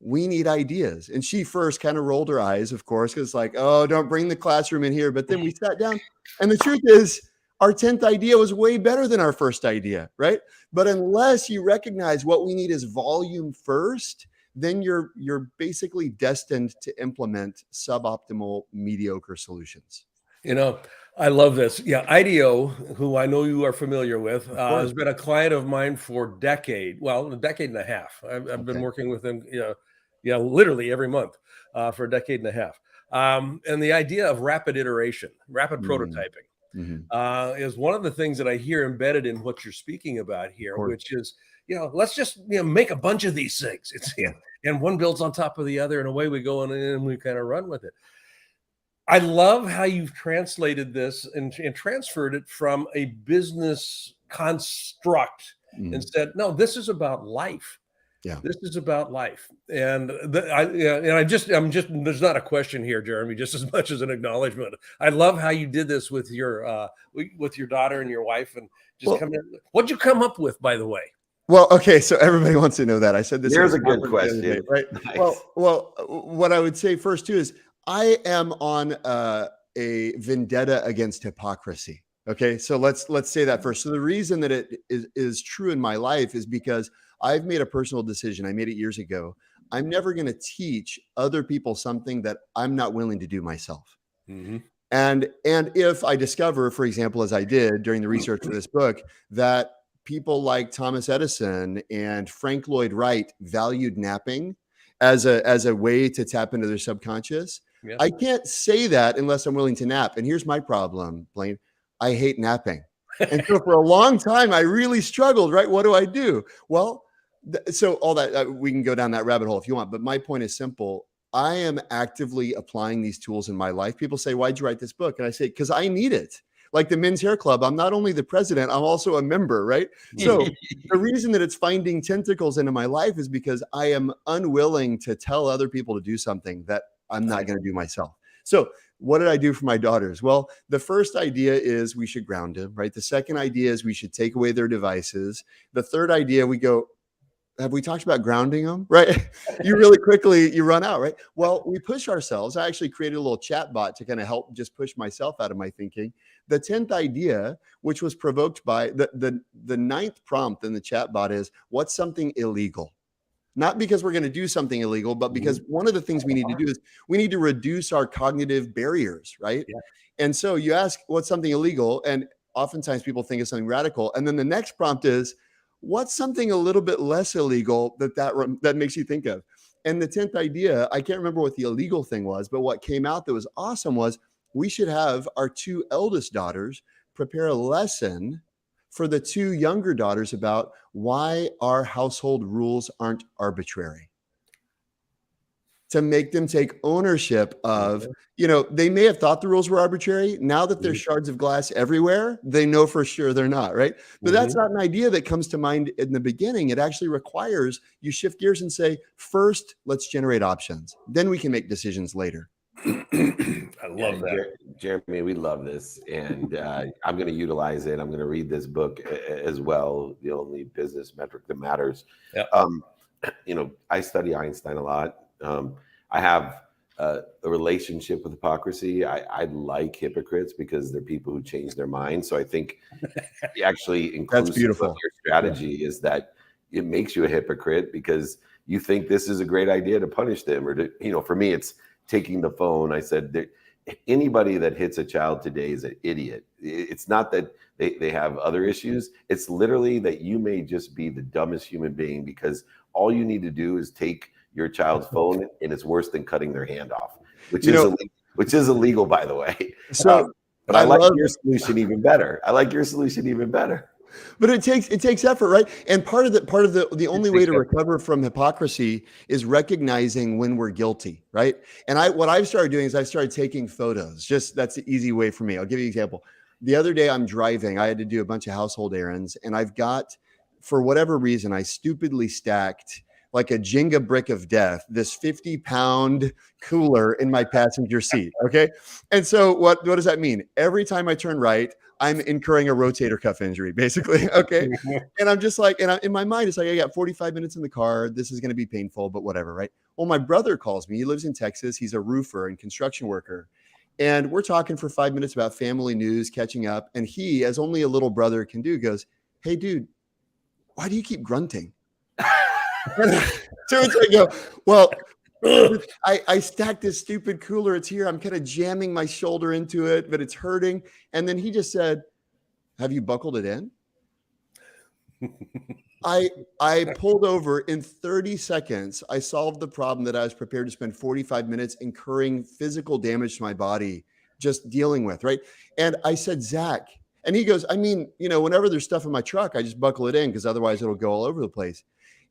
we need ideas. And she first kind of rolled her eyes, of course, because it's like, oh, don't bring the classroom in here. But then we sat down. And the truth is, our 10th idea was way better than our first idea, right? But unless you recognize what we need is volume first, then you're basically destined to implement suboptimal, mediocre solutions. I love this. Yeah, IDEO, who I know you are familiar with, has been a client of mine for a decade and a half. I've been working with them, literally every month for a decade and a half. And the idea of rapid iteration, rapid Mm. prototyping, is one of the things that I hear embedded in what you're speaking about here, which is, let's just make a bunch of these things. It's and one builds on top of the other, and away we go, and we kind of run with it. I love how you've translated this and transferred it from a business construct and said, no, this is about life. Yeah, this is about life. And I'm just, there's not a question here, Jeremy, just as much as an acknowledgement. I love how you did this with your daughter and your wife, and just what'd you come up with, by the way? Well, okay, so everybody wants to know that. I said this. Here's a good question, day, right? Nice. Well, what I would say first too is I am on a vendetta against hypocrisy. Okay, so let's say that first. So the reason that it is true in my life is because I've made a personal decision. I made it years ago. I'm never going to teach other people something that I'm not willing to do myself. And if I discover, for example, as I did during the research for this book, that people like Thomas Edison and Frank Lloyd Wright valued napping as a way to tap into their subconscious, I can't say that unless I'm willing to nap. And here's my problem, Blaine. I hate napping. And so for a long time, I really struggled, right? What do I do? Well, so all that, we can go down that rabbit hole if you want, but my point is simple. I am actively applying these tools in my life. People say, why'd you write this book? And I say, because I need it. Like the Men's Hair Club, I'm not only the president, I'm also a member, right? So the reason that it's finding tentacles into my life is because I am unwilling to tell other people to do something that I'm not going to do myself. So what did I do for my daughters? Well, the first idea is we should ground them, right? The second idea is we should take away their devices. The third idea, we go, have we talked about grounding them, right? You really quickly, you run out, right? Well, we push ourselves. I actually created a little chat bot to kind of help just push myself out of my thinking. The 10th idea, which was provoked by the 9th prompt in the chat bot is, what's something illegal? Not because we're going to do something illegal, but because one of the things we need to do is we need to reduce our cognitive barriers, right? Yeah. And so you ask, what's something illegal? And oftentimes people think of something radical. And then the next prompt is, what's something a little bit less illegal that makes you think of? And the 10th idea, I can't remember what the illegal thing was, but what came out that was awesome was we should have our 2 eldest daughters prepare a lesson for the 2 younger daughters about why our household rules aren't arbitrary. To make them take ownership of, they may have thought the rules were arbitrary. Now that there's shards of glass everywhere, they know for sure they're not, right? But that's not an idea that comes to mind in the beginning. It actually requires you shift gears and say, first, let's generate options. Then we can make decisions later. I love that. Jeremy, we love this. And I'm going to utilize it. I'm going to read this book as well. The Only Business Metric That Matters. Yep. I study Einstein a lot. I have a relationship with hypocrisy. I like hypocrites because they're people who change their minds. So I think actually inclusive of your strategy is that it makes you a hypocrite because you think this is a great idea to punish them or to, for me, it's taking the phone. I said, anybody that hits a child today is an idiot. It's not that they have other issues. It's literally that you may just be the dumbest human being because all you need to do is take your child's phone, and it's worse than cutting their hand off, which is illegal, by the way. So, but I like your solution even better. But it takes effort, right? And part of the only way to recover from hypocrisy is recognizing when we're guilty, right? And what I've started doing is I've started taking photos. Just that's the easy way for me. I'll give you an example. The other day I'm driving. I had to do a bunch of household errands, and I've got, for whatever reason, I stupidly stacked like a Jenga brick of death, this 50-pound cooler in my passenger seat. Okay. And so what does that mean? Every time I turn right, I'm incurring a rotator cuff injury, basically. Okay. And I'm just like, in my mind, it's like, I got 45 minutes in the car. This is going to be painful, but whatever. Right. Well, my brother calls me. He lives in Texas. He's a roofer and construction worker. And we're talking for 5 minutes about family news, catching up. And he, as only a little brother can do, goes, "Hey, dude, why do you keep grunting?" So I go, well, I stacked this stupid cooler. It's here. I'm kind of jamming my shoulder into it, but it's hurting. And then he just said, "Have you buckled it in?" I pulled over in 30 seconds. I solved the problem that I was prepared to spend 45 minutes incurring physical damage to my body just dealing with, right? And I said, Zach, and he goes, I mean, whenever there's stuff in my truck, I just buckle it in because otherwise it'll go all over the place.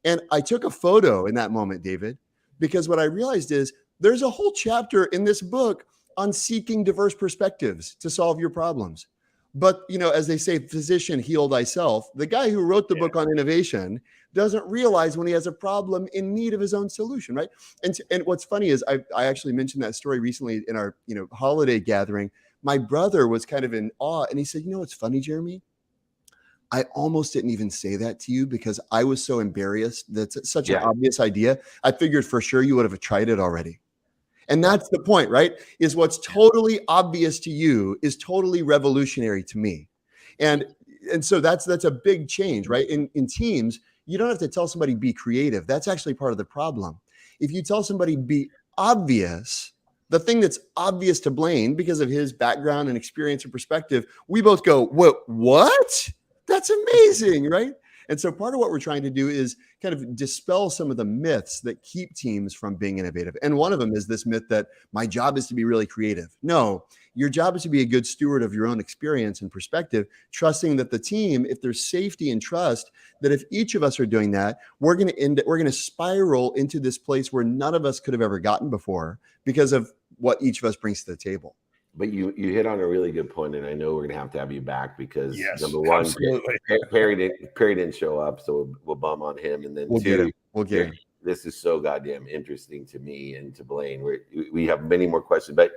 And I took a photo in that moment, David, because what I realized is there's a whole chapter in this book on seeking diverse perspectives to solve your problems. But, as they say, physician, heal thyself. The guy who wrote the book on innovation doesn't realize when he has a problem in need of his own solution, right? And what's funny is I actually mentioned that story recently in our, holiday gathering. My brother was kind of in awe and he said, what's funny, Jeremy? I almost didn't even say that to you because I was so embarrassed. That's such an obvious idea. I figured for sure you would have tried it already. And that's the point, right? Is what's totally obvious to you is totally revolutionary to me. And so that's a big change, right? In teams, you don't have to tell somebody be creative. That's actually part of the problem. If you tell somebody be obvious, the thing that's obvious to Blaine because of his background and experience and perspective, we both go, what? That's amazing, right? And so part of what we're trying to do is kind of dispel some of the myths that keep teams from being innovative. And one of them is this myth that my job is to be really creative. No, your job is to be a good steward of your own experience and perspective, trusting that the team, if there's safety and trust, that if each of us are doing that, we're going to spiral into this place where none of us could have ever gotten before because of what each of us brings to the table. But you hit on a really good point, and I know we're going to have you back because number one, absolutely. Perry didn't show up, so we'll bum on him, and then We'll get him. This is so goddamn interesting to me and to Blaine. We have many more questions, but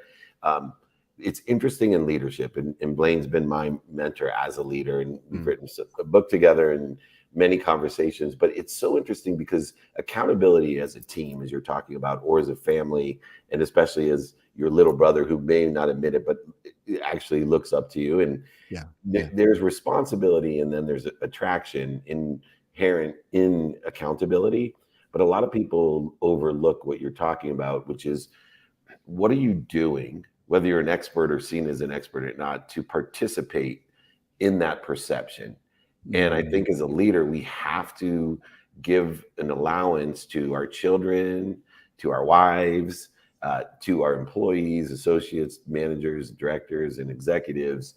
it's interesting in leadership, and Blaine's been my mentor as a leader, and we've written a book together and many conversations. But it's so interesting because accountability as a team, as you're talking about, or as a family, and especially as your little brother who may not admit it, but it actually looks up to you. And there's responsibility and then there's attraction inherent in accountability. But a lot of people overlook what you're talking about, which is what are you doing, whether you're an expert or seen as an expert or not, to participate in that perception. And I think as a leader, we have to give an allowance to our children, to our wives, to our employees, associates, managers, directors, and executives,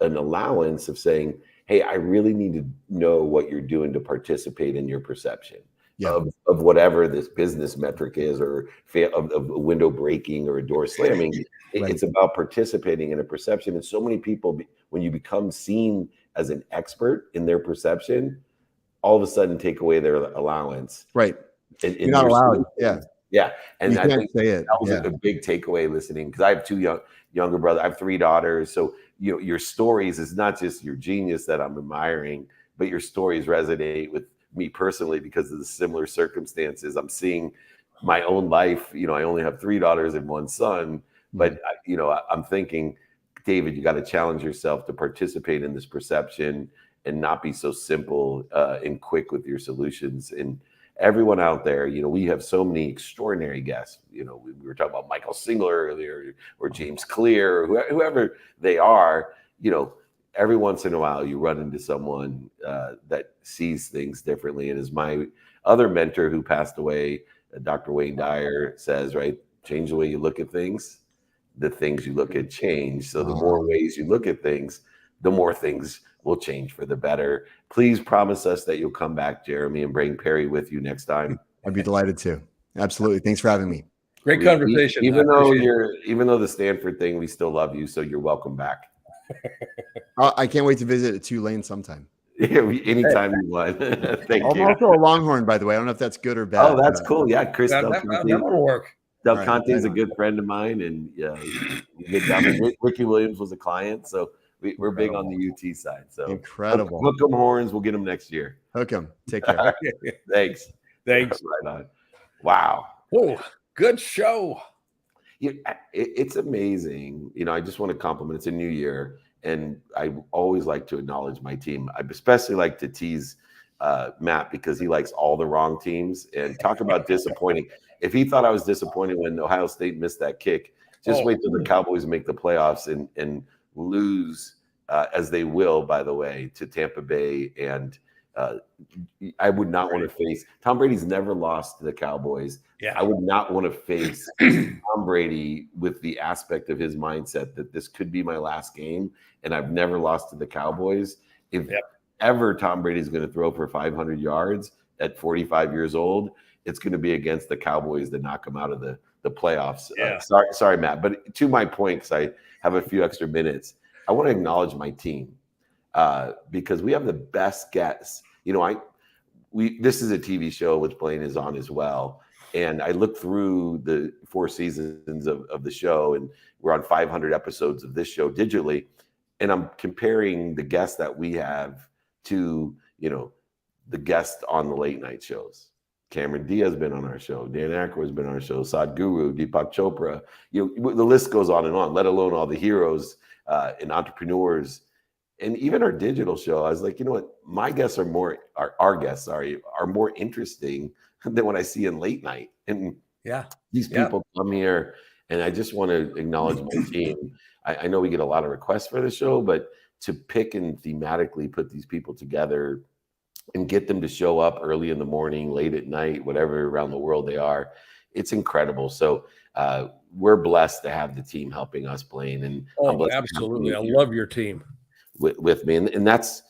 an allowance of saying, hey, I really need to know what you're doing to participate in your perception of whatever this business metric is, or of a window breaking or a door slamming. It's about participating in a perception. And so many people, when you become seen as an expert in their perception, all of a sudden take away their allowance. Right. You're not allowed. Yeah. And you I can't think say it. that was a big takeaway listening, because I have two younger brothers. I have 3 daughters. So, your stories is not just your genius that I'm admiring, but your stories resonate with me personally because of the similar circumstances. I'm seeing my own life. I only have 3 daughters and 1 son, but I'm thinking, David, you got to challenge yourself to participate in this perception and not be so simple and quick with your solutions. And everyone out there, we have so many extraordinary guests. We were talking about Michael Singler earlier, or James Clear, or whoever they are. Every once in a while you run into someone that sees things differently. And as my other mentor who passed away, Dr. Wayne Dyer, says, right, change the way you look at things, the things you look at change. So the more ways you look at things, the more things will change for the better. Please promise us that you'll come back, Jeremy, and bring Perry with you next time. I'd be delighted to. Absolutely. Thanks for having me. Great conversation. Even though the Stanford thing, we still love you. So you're welcome back. I can't wait to visit Tulane sometime. Anytime you want. Thank you. I'm also a Longhorn, by the way. I don't know if that's good or bad. Oh, that's cool. Yeah, Chris. That'll work. Del Conte's a good friend of mine, and you get down there. Ricky Williams was a client, so we're big on the UT side. So incredible. Hook 'em horns. We'll get them next year. Hook 'em. Take care. Thanks. Right on. Wow. Oh, good show. It's amazing. I just want to compliment. It's a new year, and I always like to acknowledge my team. I especially like to tease Matt because he likes all the wrong teams, and talk about disappointing. If he thought I was disappointed when Ohio State missed that kick, just wait till the Cowboys make the playoffs and lose, as they will, by the way, to Tampa Bay and Uh, I would not want to face Tom Brady's never lost to the Cowboys. Yeah. I would not want to face Tom Brady with the aspect of his mindset that this could be my last game, and I've never lost to the Cowboys. If ever Tom Brady's going to throw for 500 yards at 45 years old, it's going to be against the Cowboys to knock him out of the playoffs. Yeah. Sorry, Matt. But to my point, because I have a few extra minutes, I want to acknowledge my team because we have the best guests. You know, this is a TV show which Blaine is on as well. And I looked through the 4 seasons of the show, and we're on 500 episodes of this show digitally. And I'm comparing the guests that we have to, you know, the guests on the late night shows. Cameron Diaz has been on our show. Dan Aykroyd has been on our show. Sadhguru, Deepak Chopra. You know, the list goes on and on, let alone all the heroes and entrepreneurs. And even our digital show, I was like, you know what? My guests our guests are more interesting than what I see in late night. And these people come here, and I just want to acknowledge my team. I know we get a lot of requests for the show, but to pick and thematically put these people together and get them to show up early in the morning, late at night, whatever around the world they are, it's incredible. So we're blessed to have the team helping us, Blaine. And absolutely, I love your team with me, and that's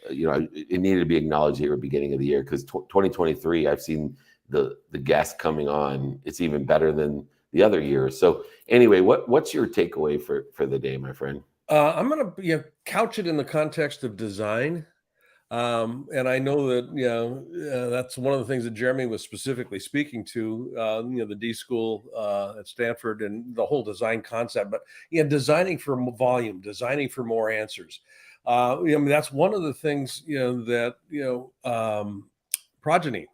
you know, it needed to be acknowledged here at the beginning of the year, because 2023, I've seen the guests coming on. It's even better than the other years. So anyway, what's your takeaway for the day, my friend? I'm going to couch it in the context of design. And I know that, that's one of the things that Jeremy was specifically speaking to, the D school at Stanford and the whole design concept, but designing for volume, designing for more answers. I mean, that's one of the things, that, Progyny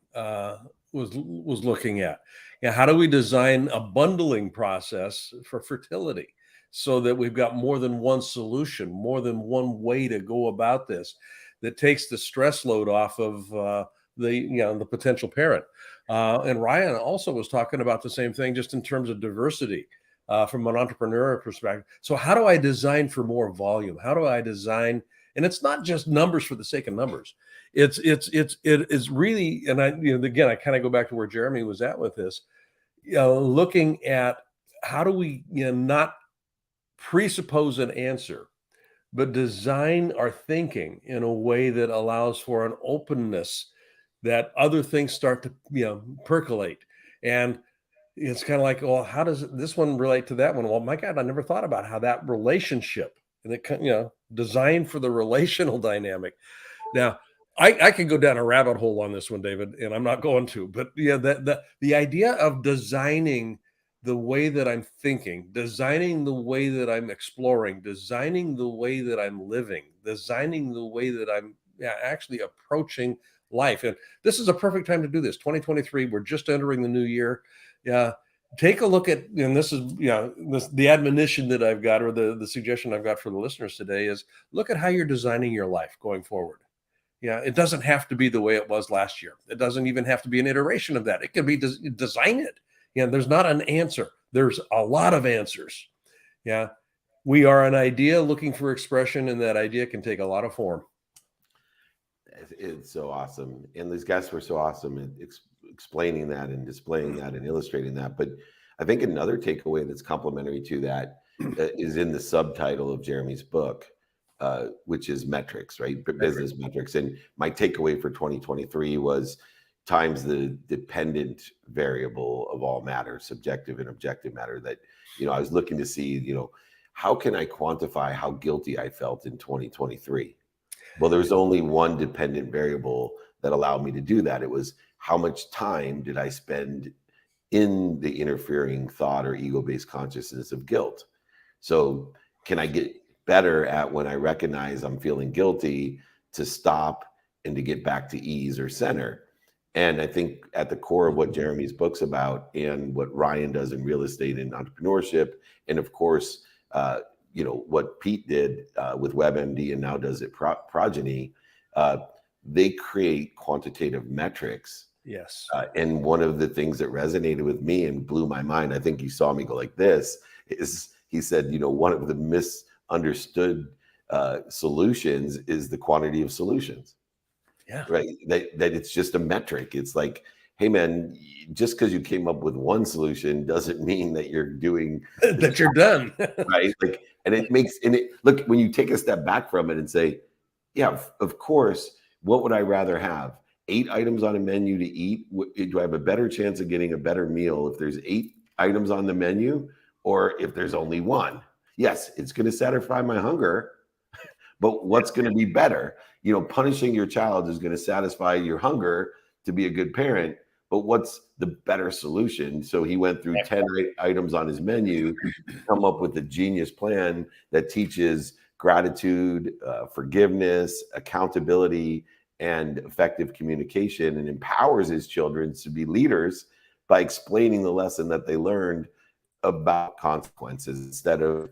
was looking at. How do we design a bundling process for fertility so that we've got more than one solution, more than one way to go about this, that takes the stress load off of the potential parent. And Ryan also was talking about the same thing, just in terms of diversity from an entrepreneurial perspective. So how do I design for more volume? How do I design? And it's not just numbers for the sake of numbers. It is really, and again, I kind of go back to where Jeremy was at with this, looking at how do we not presuppose an answer, but design our thinking in a way that allows for an openness that other things start to percolate. And it's kind of like, well, how does this one relate to that one? Well, my God, I never thought about how that relationship, and it design for the relational dynamic. Now, I could go down a rabbit hole on this one, David, and I'm not going to, but the idea of designing the way that I'm thinking, designing the way that I'm exploring, designing the way that I'm living, designing the way that I'm actually approaching life. And this is a perfect time to do this. 2023, we're just entering the new year. Take a look at, and this is, the admonition that I've got, or the suggestion I've got for the listeners today is, look at how you're designing your life going forward. It doesn't have to be the way it was last year. It doesn't even have to be an iteration of that. It could be design it. There's not an answer. There's a lot of answers. We are an idea looking for expression, and that idea can take a lot of form. It's so awesome. And these guests were so awesome at explaining that and displaying that and illustrating that. But I think another takeaway that's complementary to that is in the subtitle of Jeremy's book, which is metrics, right? Business metrics. And my takeaway for 2023 was times the dependent variable of all matter, subjective and objective matter, that, I was looking to see, how can I quantify how guilty I felt in 2023? Well, there's only one dependent variable that allowed me to do that. It was, how much time did I spend in the interfering thought or ego-based consciousness of guilt? So can I get better at, when I recognize I'm feeling guilty, to stop and to get back to ease or center? And I think at the core of what Jeremy's book's about, and what Ryan does in real estate and entrepreneurship, and of course, what Pete did with WebMD and now does at Progyny, they create quantitative metrics. Yes. And one of the things that resonated with me and blew my mind, I think you saw me go like this, is he said, one of the misunderstood solutions is the quantity of solutions. Yeah. right? That it's just a metric. It's like, hey man, just because you came up with one solution doesn't mean that you're doing that you're done. right. Like, and it look, when you take a step back from it and say, yeah, of course, what would I rather have? 8 items on a menu to eat? Do I have a better chance of getting a better meal if there's 8 items on the menu or if there's only one? Yes, it's going to satisfy my hunger, but what's going to be better? You know, punishing your child is going to satisfy your hunger to be a good parent, but what's the better solution? So he went through 10 items on his menu, come up with a genius plan that teaches gratitude, forgiveness, accountability, and effective communication, and empowers his children to be leaders by explaining the lesson that they learned about consequences. Instead of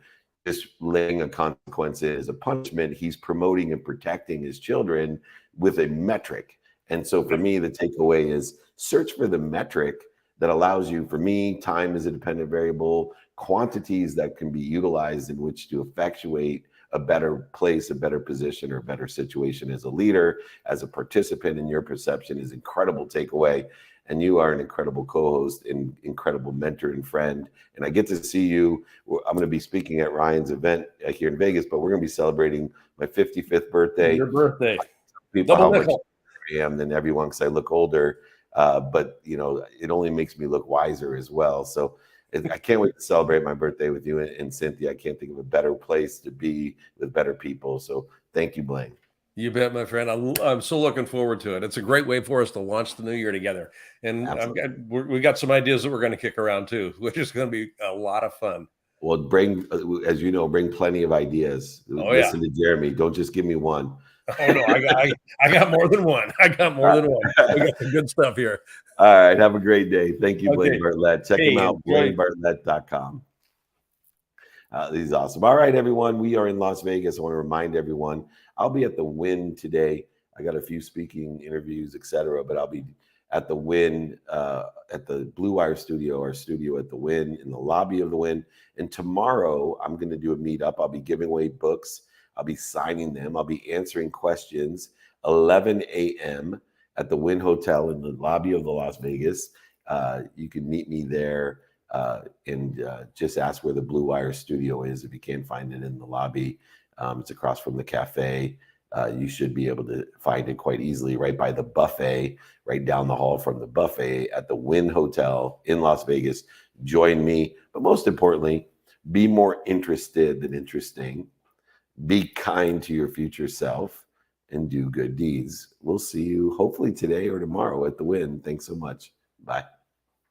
just laying a consequence as a punishment, he's promoting and protecting his children with a metric. And so for me, the takeaway is search for the metric that allows you, for me, time is a dependent variable, quantities that can be utilized in which to effectuate a better place, a better position, or a better situation as a leader, as a participant in your perception is incredible takeaway. And you are an incredible co-host and incredible mentor and friend. And I get to see you. I'm going to be speaking at Ryan's event here in Vegas, but we're going to be celebrating my 55th birthday. Your birthday. People, Double how much nickel. I am than everyone because I look older. But you know, it only makes me look wiser as well. So I can't wait to celebrate my birthday with you and Cynthia. I can't think of a better place to be with better people. So thank you, Blaine. You bet, my friend. I'm so looking forward to it. It's a great way for us to launch the new year together. And we got some ideas that we're going to kick around too, which is going to be a lot of fun. Well, bring, as you know, bring plenty of ideas. Listen to Jeremy. Don't just give me one. Oh no, I got more than one. I got more than one. We got some good stuff here. All right. Have a great day. Thank you, Blaine Bartlett. Check him out, blainebartlett.com. This is awesome. All right, everyone. We are in Las Vegas. I want to remind everyone, I'll be at the Wynn today. I got a few speaking interviews, etc., but I'll be at the Wynn, at the Blue Wire studio, our studio at the Wynn, in the lobby of the Wynn. And tomorrow, I'm going to do a meetup. I'll be giving away books. I'll be signing them. I'll be answering questions. 11 a.m. at the Wynn Hotel in the lobby of the Las Vegas. You can meet me there. And just ask where the Blue Wire studio is if you can't find it in the lobby. It's across from the cafe. You should be able to find it quite easily right by the buffet, right down the hall from the buffet at the Wynn Hotel in Las Vegas. Join me. But most importantly, be more interested than interesting. Be kind to your future self and do good deeds. We'll see you hopefully today or tomorrow at the Wynn. Thanks so much. Bye.